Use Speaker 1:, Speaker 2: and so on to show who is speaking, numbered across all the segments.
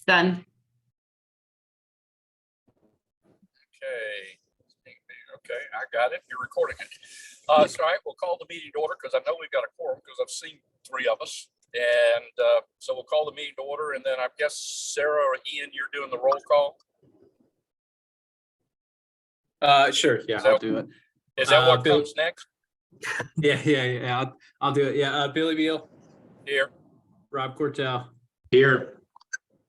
Speaker 1: Done.
Speaker 2: Okay, I got it. You're recording it. So all right, we'll call the meeting to order because I know we've got a quorum because I've seen three of us. And so we'll call the meeting to order, and then I guess Sarah or Ian, you're doing the roll call.
Speaker 3: Sure. Yeah,
Speaker 2: So-
Speaker 3: I'll do it.
Speaker 2: Is that what
Speaker 3: Bill-
Speaker 2: comes next?
Speaker 3: Yeah. I'll do it. Yeah. Billy Beal,
Speaker 2: Here.
Speaker 3: Rob Cortell,
Speaker 4: Here.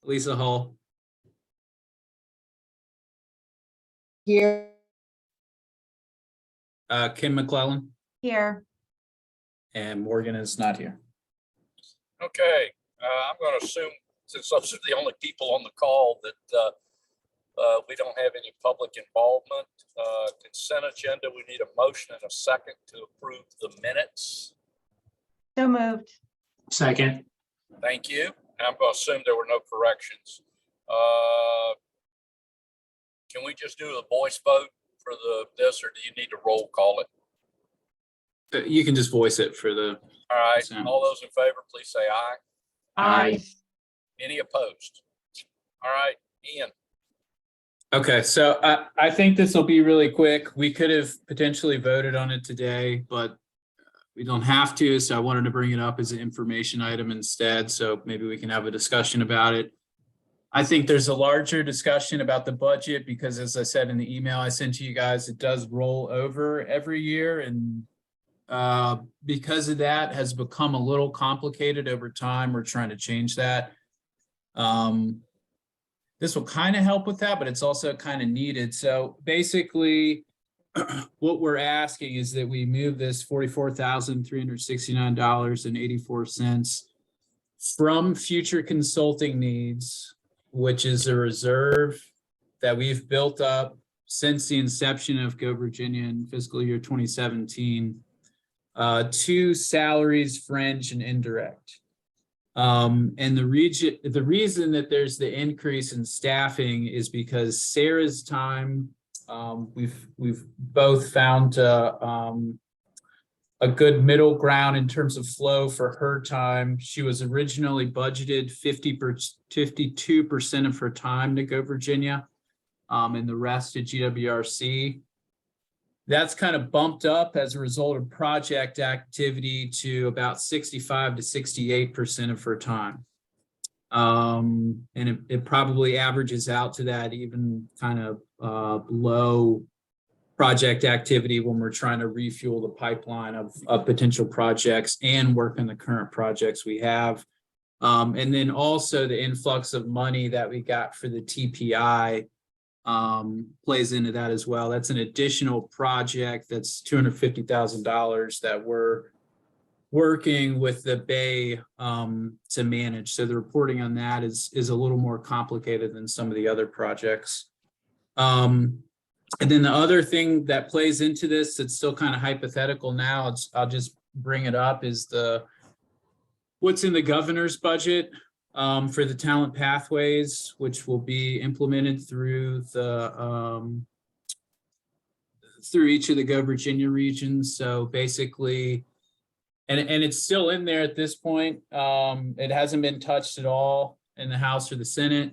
Speaker 3: Lisa Hull,
Speaker 1: Here.
Speaker 3: Kim McClellan,
Speaker 1: Here.
Speaker 3: and Morgan is not here.
Speaker 2: Okay, I'm going to assume, since those are the only people on the call, that we don't have any public involvement. Consent agenda, we need a motion and a second to approve the minutes.
Speaker 1: So moved.
Speaker 4: Second.
Speaker 2: Thank you. I'm going to assume there were no corrections. Can we just do a voice vote for this, or do you need to roll call it?
Speaker 3: You can just voice it for the.
Speaker 2: All right,
Speaker 3: Sound.
Speaker 2: all those in favor, please say aye.
Speaker 4: Aye.
Speaker 2: Any opposed? All right, Ian.
Speaker 3: Okay, so I think this will be really quick. We could have potentially voted on it today, but we don't have to. So I wanted to bring it up as an information item instead. So maybe we can have a discussion about it. I think there's a larger discussion about the budget because, as I said in the email I sent to you guys, it does roll over every year, and because of that has become a little complicated over time. We're trying to change that. This will kind of help with that, but it's also kind of needed. So basically, what we're asking is that we move this $44,369.84 from future consulting needs, which is a reserve that we've built up since the inception of Go Virginia in fiscal year 2017, to salaries, fringe, and indirect. And the reason that there's the increase in staffing is because Sarah's time, we've both found a good middle ground in terms of flow for her time. She was originally budgeted 52% of her time to Go Virginia, and the rest to GWRC. That's kind of bumped up as a result of project activity to about 65 to 68% of her time. And it probably averages out to that even kind of low project activity when we're trying to refuel the pipeline of potential projects and work on the current projects we have. And then also the influx of money that we got for the TPI plays into that as well. That's an additional project that's $250,000 that we're working with the Bay to manage. So the reporting on that is a little more complicated than some of the other projects. And then the other thing that plays into this that's still kind of hypothetical now, I'll just bring it up, is what's in the governor's budget for the talent pathways, which will be implemented through each of the Go Virginia regions. So basically, and it's still in there at this point. It hasn't been touched at all in the House or the Senate.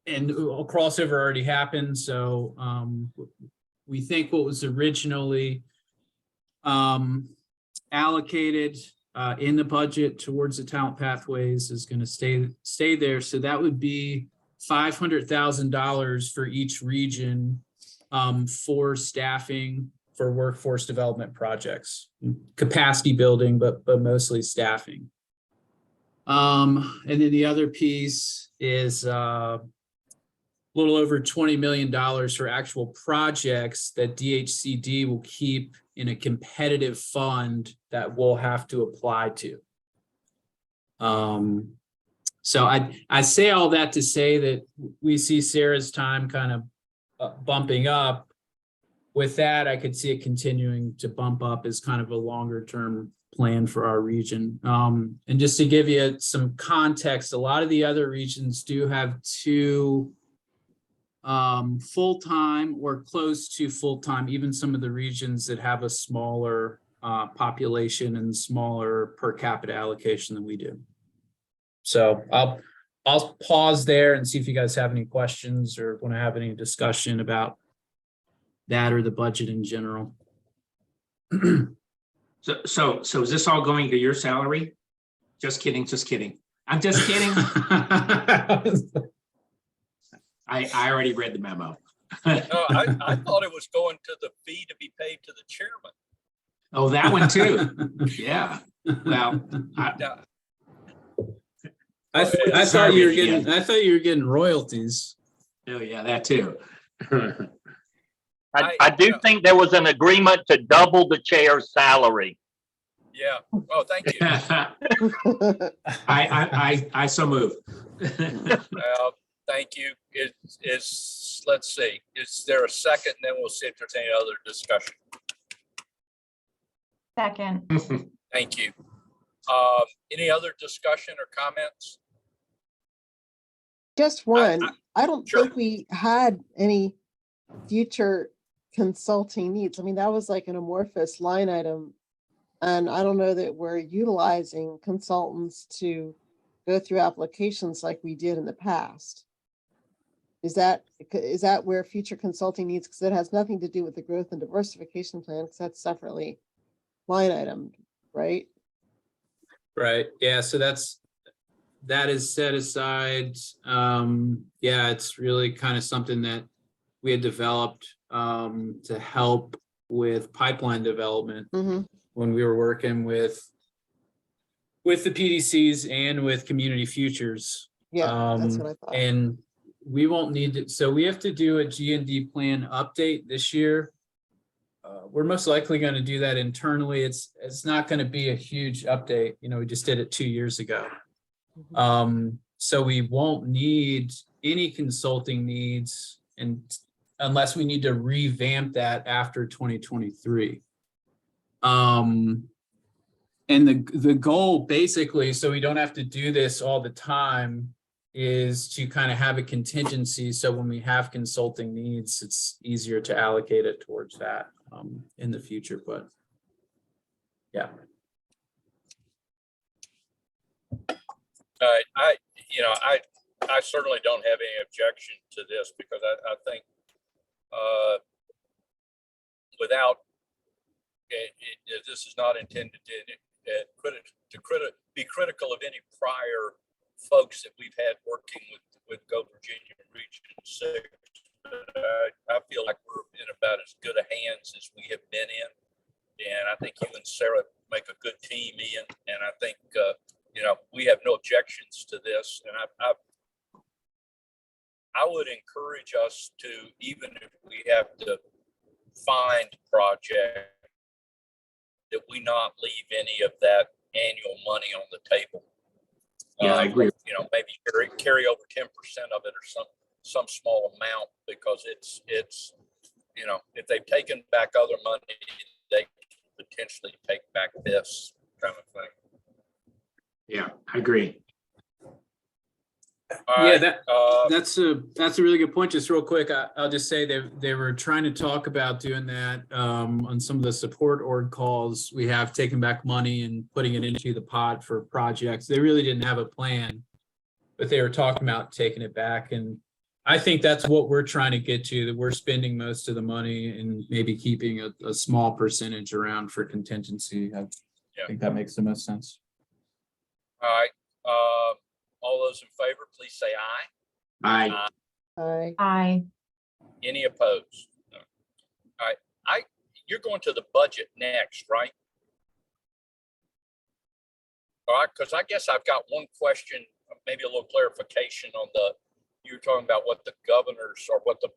Speaker 3: And a crossover already happened. So we think what was originally allocated in the budget towards the talent pathways is going to stay there. So that would be $500,000 for each region for staffing for workforce development projects, capacity building, but mostly staffing. And then the other piece is a little over $20 million for actual projects that DHCD will keep in a competitive fund that we'll have to apply to. So I say all that to say that we see Sarah's time kind of bumping up. With that, I could see it continuing to bump up as kind of a longer term plan for our region. And just to give you some context, a lot of the other regions do have two full-time or close to full-time, even some of the regions that have a smaller population and smaller per capita allocation than we do. So I'll pause there and see if you guys have any questions or want to have any discussion about that or the budget in general.
Speaker 4: So is this all going to your salary? Just kidding, just kidding. I'm just kidding. I already read the memo.
Speaker 2: No, I thought it was going to the fee to be paid to the chairman.
Speaker 4: Oh, that one too. Yeah. Well,
Speaker 2: Now,
Speaker 3: I thought you were getting royalties.
Speaker 4: oh yeah, that too.
Speaker 5: I do think there was an agreement to double the chair's salary.
Speaker 2: yeah. Oh, thank you.
Speaker 4: I so move.
Speaker 2: Thank you. Let's see, is there a second? Then we'll see if there's any other discussion.
Speaker 1: Second.
Speaker 2: Thank you. Any other discussion or comments?
Speaker 6: Just one. I don't
Speaker 2: sure.
Speaker 6: think we had any future consulting needs. I mean, that was like an amorphous line item. And I don't know that we're utilizing consultants to go through applications like we did in the past. Is that where future consulting needs, because it has nothing to do with the growth and diversification plan, because that's separately line item, right?
Speaker 3: Right, yeah, so that is set aside. Yeah, it's really kind of something that we had developed to help with pipeline development
Speaker 6: Mm-hmm.
Speaker 3: when we were working with the PDCs and with Community Futures.
Speaker 6: Yeah, that's what I thought.
Speaker 3: And we won't need to, so we have to do a G&D plan update this year. We're most likely going to do that internally. It's not going to be a huge update. You know, we just did it 2 years ago. So we won't need any consulting needs and unless we need to revamp that after 2023. And the goal basically, so we don't have to do this all the time, is to kind of have a contingency. So when we have consulting needs, it's easier to allocate it towards that in the future, but yeah.
Speaker 2: I certainly don't have any objection to this because I think without this is not intended to be critical of any prior folks that we've had working with Go Virginia Region 6. I feel like we're in about as good a hands as we have been in. And I think you and Sarah make a good team, Ian. And I think, we have no objections to this. And I would encourage us to, even if we have to find project, that we not leave any of that annual money on the table.
Speaker 4: Yeah, I agree.
Speaker 2: Maybe carry over 10% of it or some small amount, because it's if they've taken back other money, they can potentially take back this kind of thing.
Speaker 4: Yeah, I agree.
Speaker 2: All
Speaker 3: Yeah,
Speaker 2: right,
Speaker 3: that's a really good point. Just real quick, I'll just say they were trying to talk about doing that on some of the support org calls. We have taken back money and putting it into the pot for projects. They really didn't have a plan, but they were talking about taking it back. And I think that's what we're trying to get to, that we're spending most of the money and maybe keeping a small percentage around for contingency. I think that makes the most sense.
Speaker 2: all right. All those in favor, please say aye.
Speaker 4: Aye.
Speaker 1: Aye.
Speaker 2: Any opposed? No. All right. You're going to the budget next, right? All right, because I guess I've got one question, maybe a little clarification on you were talking about what the governors or what the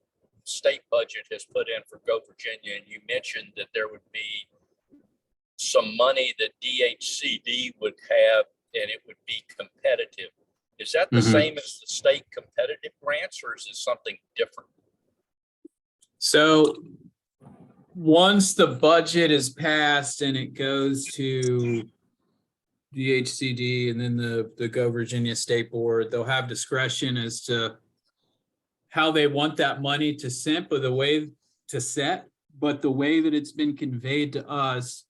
Speaker 2: state budget has put in for Go Virginia. And you mentioned that there would be some money that DHCD would have and it would be competitive. Is that the same as the state competitive grants, or is it something different?
Speaker 3: So once the budget is passed and it goes to DHCD and then the Go Virginia State Board, they'll have discretion as to how they want that money to set, but the way that it's been conveyed to us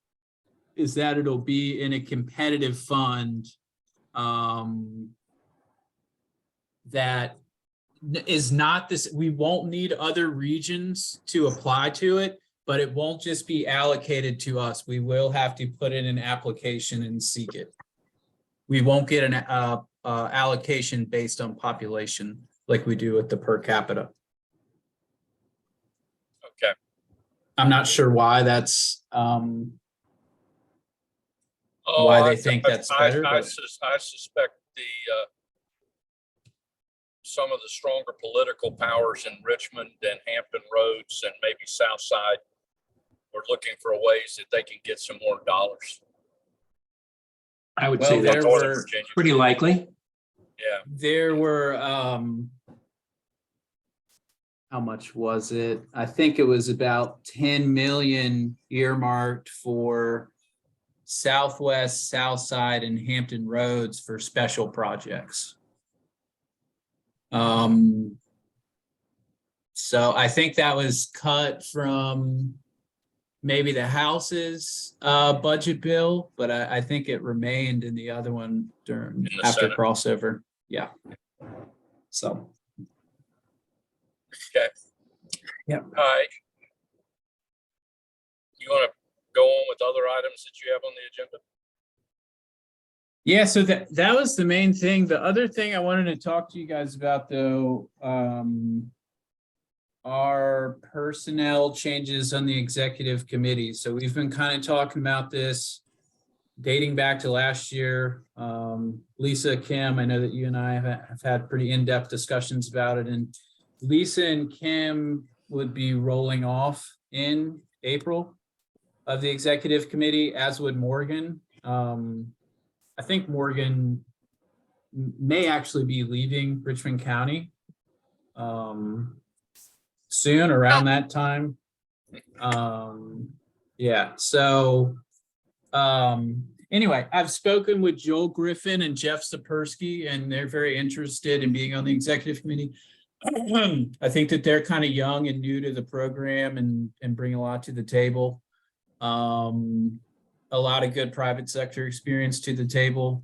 Speaker 3: is that it'll be in a competitive fund that is not this, we won't need other regions to apply to it, but it won't just be allocated to us. We will have to put in an application and seek it. We won't get an allocation based on population like we do with the per capita.
Speaker 2: Okay.
Speaker 3: I'm not sure why that's why they think that's better.
Speaker 2: I
Speaker 3: but-
Speaker 2: suspect some of the stronger political powers in Richmond and Hampton Roads and maybe South Side are looking for ways that they can get some more dollars.
Speaker 4: I would
Speaker 3: Well,
Speaker 4: say
Speaker 3: there
Speaker 4: that's
Speaker 2: Northern
Speaker 3: were-
Speaker 2: Virginia.
Speaker 4: pretty likely.
Speaker 2: Yeah,
Speaker 3: There were, how much was it? I think it was about 10 million earmarked for Southwest, South Side, and Hampton Roads for special projects. So I think that was cut from maybe the House's budget bill, but I think it remained in the other one during
Speaker 2: the
Speaker 3: after
Speaker 2: Senate.
Speaker 3: crossover. Yeah. So.
Speaker 2: okay.
Speaker 3: Yep.
Speaker 2: All right. You want to go on with other items that you have on the agenda?
Speaker 3: Yeah, so that was the main thing. The other thing I wanted to talk to you guys about though, are personnel changes on the executive committee. So we've been kind of talking about this dating back to last year. Lisa, Kim, I know that you and I have had pretty in-depth discussions about it, and Lisa and Kim would be rolling off in April of the executive committee, as would Morgan. I think Morgan may actually be leaving Richmond County soon, around that time. Yeah, so anyway, I've spoken with Joel Griffin and Jeff Sapersky, and they're very interested in being on the executive committee. I think that they're kind of young and new to the program and bring a lot to the table. A lot of good private sector experience to the table.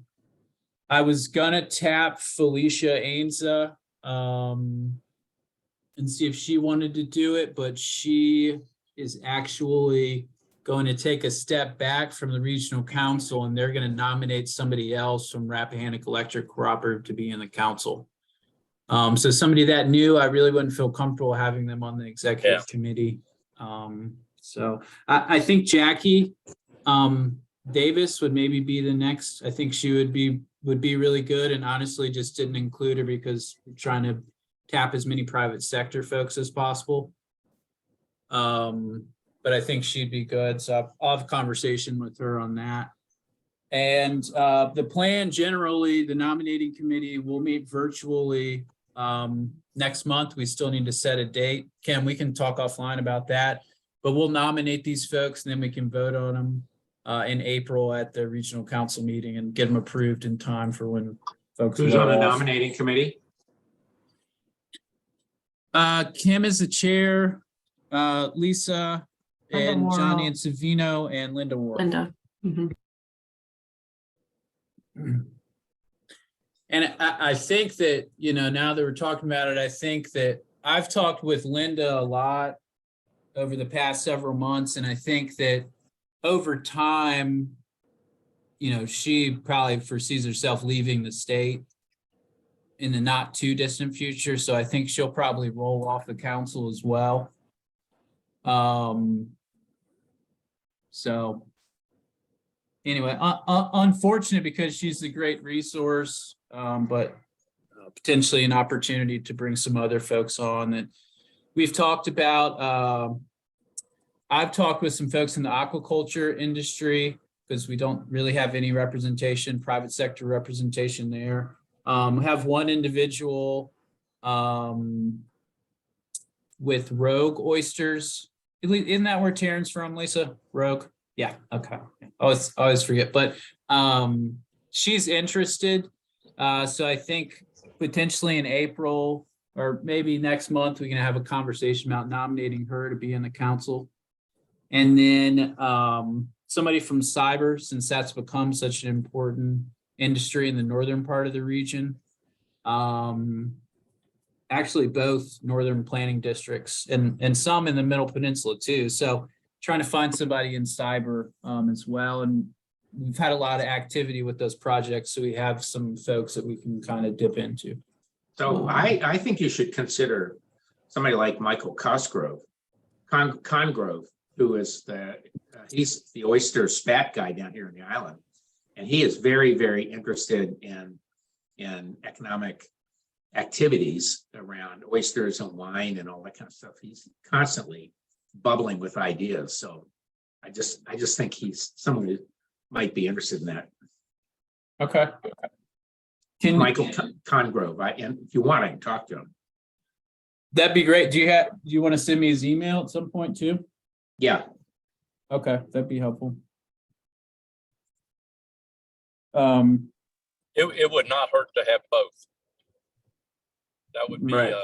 Speaker 3: I was gonna tap Felicia Ainsa and see if she wanted to do it, but she is actually going to take a step back from the regional council, and they're going to nominate somebody else from Rappahannock Electric Cooperative to be in the council. So somebody that new, I really wouldn't feel comfortable having them on the executive committee. So I think Jackie Davis would maybe be the next. I think she would be really good, and honestly just didn't include her because we're trying to tap as many private sector folks as possible. But I think she'd be good. So I'll have a conversation with her on that. And the plan generally, the nominating committee will meet virtually next month. We still need to set a date. Kim, we can talk offline about that, but we'll nominate these folks and then we can vote on them in April at the regional council meeting and get them approved in time for when folks.
Speaker 4: Who's on the
Speaker 3: roll off.
Speaker 4: nominating committee?
Speaker 3: Kim is the chair, Lisa
Speaker 1: Linda
Speaker 3: and Johnny
Speaker 1: Worrell.
Speaker 3: and Savino and Linda Ward.
Speaker 7: Linda. Mhm.
Speaker 3: And I think that, you know, now that we're talking about it, I think that I've talked with Linda a lot over the past several months. And I think that over time, you know, she probably foresees herself leaving the state in the not too distant future. So I think she'll probably roll off the council as well. So anyway, unfortunate because she's a great resource, but potentially an opportunity to bring some other folks on that we've talked about. I've talked with some folks in the aquaculture industry because we don't really have any representation, private sector representation there. We have one individual with Rogue Oysters. Isn't that where Taryn's from, Lisa? Rogue? Yeah, okay. Always forget, but she's interested. So I think potentially in April or maybe next month, we can have a conversation about nominating her to be in the council. And then somebody from cyber, since that's become such an important industry in the northern part of the region. Actually, both northern planning districts and some in the Middle Peninsula too. So trying to find somebody in cyber as well. And we've had a lot of activity with those projects. So we have some folks that we can kind of dip into.
Speaker 4: So I think you should consider somebody like Michael Cosgrove, Congrove, who is he's the oyster spat guy down here in the island. And he is very, very interested in economic activities around oysters and wine and all that kind of stuff. He's constantly bubbling with ideas. So I just think he's someone who might be interested in that.
Speaker 3: Okay.
Speaker 4: Michael Congrove. And if you want, I can talk to him.
Speaker 3: That'd be great. Do you want to send me his email at some point too?
Speaker 4: Yeah.
Speaker 3: Okay, that'd be helpful.
Speaker 2: It would not hurt to have both. That would be,
Speaker 3: Right.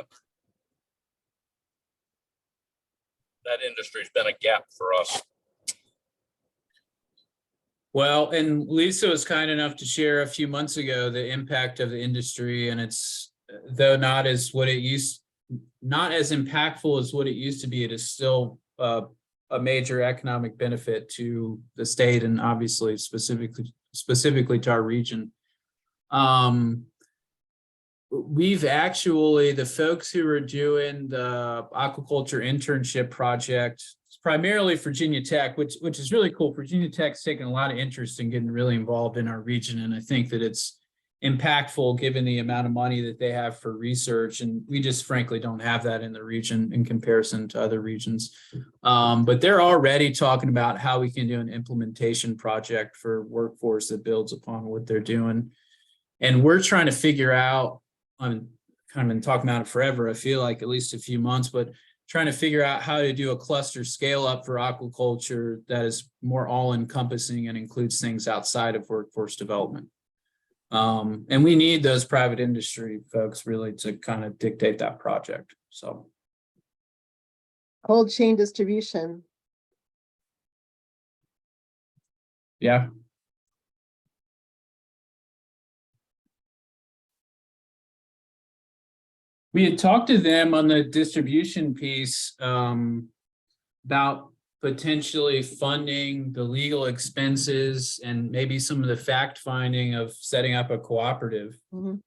Speaker 2: that industry's been a gap for us.
Speaker 3: Well, and Lisa was kind enough to share a few months ago the impact of the industry, and it's, though not as impactful as what it used to be, it is still a major economic benefit to the state and obviously specifically to our region. We've actually, the folks who are doing the aquaculture internship project, it's primarily Virginia Tech, which is really cool. Virginia Tech's taken a lot of interest in getting really involved in our region. And I think that it's impactful given the amount of money that they have for research. And we just frankly don't have that in the region in comparison to other regions. But they're already talking about how we can do an implementation project for workforce that builds upon what they're doing. And we're trying to figure out, I'm kind of been talking about it forever, I feel like at least a few months, but trying to figure out how to do a cluster scale up for aquaculture that is more all encompassing and includes things outside of workforce development. And we need those private industry folks really to kind of dictate that project. So.
Speaker 6: Cold chain distribution.
Speaker 3: Yeah. We had talked to them on the distribution piece about potentially funding the legal expenses and maybe some of the fact finding of setting up a cooperative.
Speaker 6: Mhm.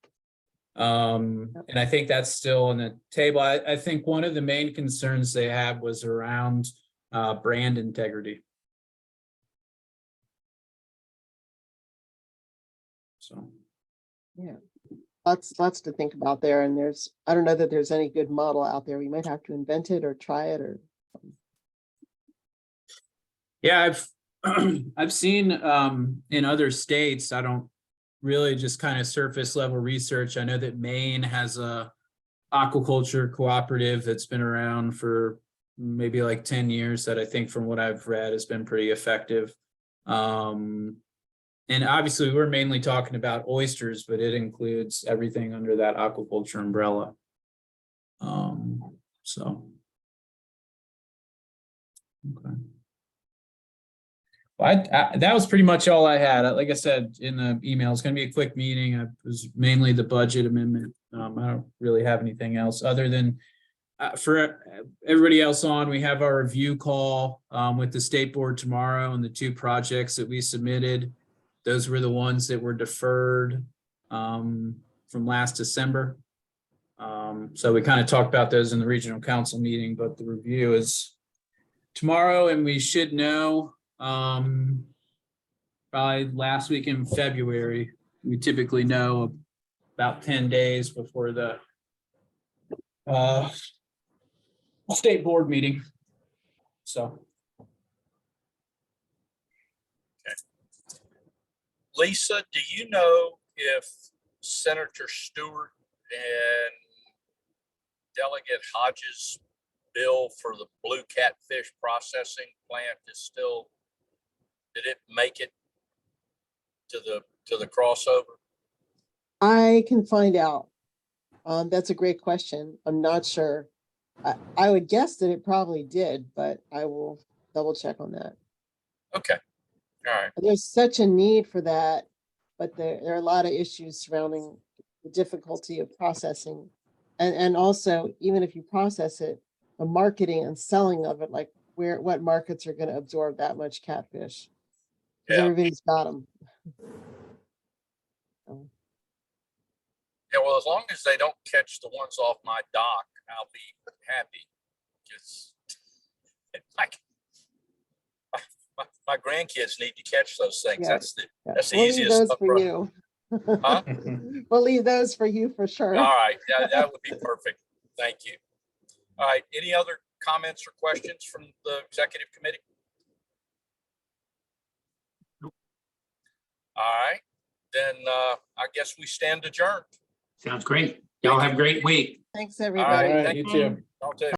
Speaker 3: And I think that's still on the table. I think one of the main concerns they had was around brand integrity. So.
Speaker 6: Yeah. Lots to think about there. And I don't know that there's any good model out there. We might have to invent it or try it or.
Speaker 3: Yeah, I've seen in other states, I don't really just kind of surface level research. I know that Maine has a aquaculture cooperative that's been around for maybe like 10 years that I think from what I've read has been pretty effective. And obviously we're mainly talking about oysters, but it includes everything under that aquaculture umbrella. So. Okay. Well, that was pretty much all I had. Like I said in the email, it's going to be a quick meeting. It was mainly the budget amendment. I don't really have anything else other than for everybody else on, we have our review call with the state board tomorrow on the 2 projects that we submitted. Those were the ones that were deferred from last December. So we kind of talked about those in the regional council meeting, but the review is tomorrow and we should know probably last week in February. We typically know about 10 days before the state board meeting. So.
Speaker 2: Lisa, do you know if Senator Stewart and Delegate Hodges' bill for the blue catfish processing plant is still, did it make it to the crossover?
Speaker 6: I can find out. That's a great question. I'm not sure. I would guess that it probably did, but I will double check on that.
Speaker 2: Okay. All right.
Speaker 6: There's such a need for that, but there are a lot of issues surrounding the difficulty of processing. And also, even if you process it, the marketing and selling of it, like what markets are gonna absorb that much catfish? 'Cause
Speaker 2: Yeah.
Speaker 6: everybody's got them.
Speaker 2: Yeah, well, as long as they don't catch the ones off my dock, I'll be happy. Because my grandkids need to catch those things.
Speaker 6: Yeah.
Speaker 2: That's the That's the
Speaker 6: We'll leave
Speaker 2: easiest
Speaker 6: those
Speaker 2: stuff
Speaker 6: for
Speaker 2: for-
Speaker 6: you.
Speaker 2: Huh?
Speaker 6: We'll leave those for you for sure.
Speaker 2: All right, yeah, that would be perfect. Thank you. All right, any other comments or questions from the executive committee? All right, then I guess we stand adjourned.
Speaker 4: Sounds great. Y'all have a great week.
Speaker 6: Thanks,
Speaker 2: All
Speaker 3: All
Speaker 6: everybody.
Speaker 2: right,
Speaker 3: right,
Speaker 2: thank
Speaker 3: you
Speaker 2: you.
Speaker 3: too.
Speaker 2: I'll tell you.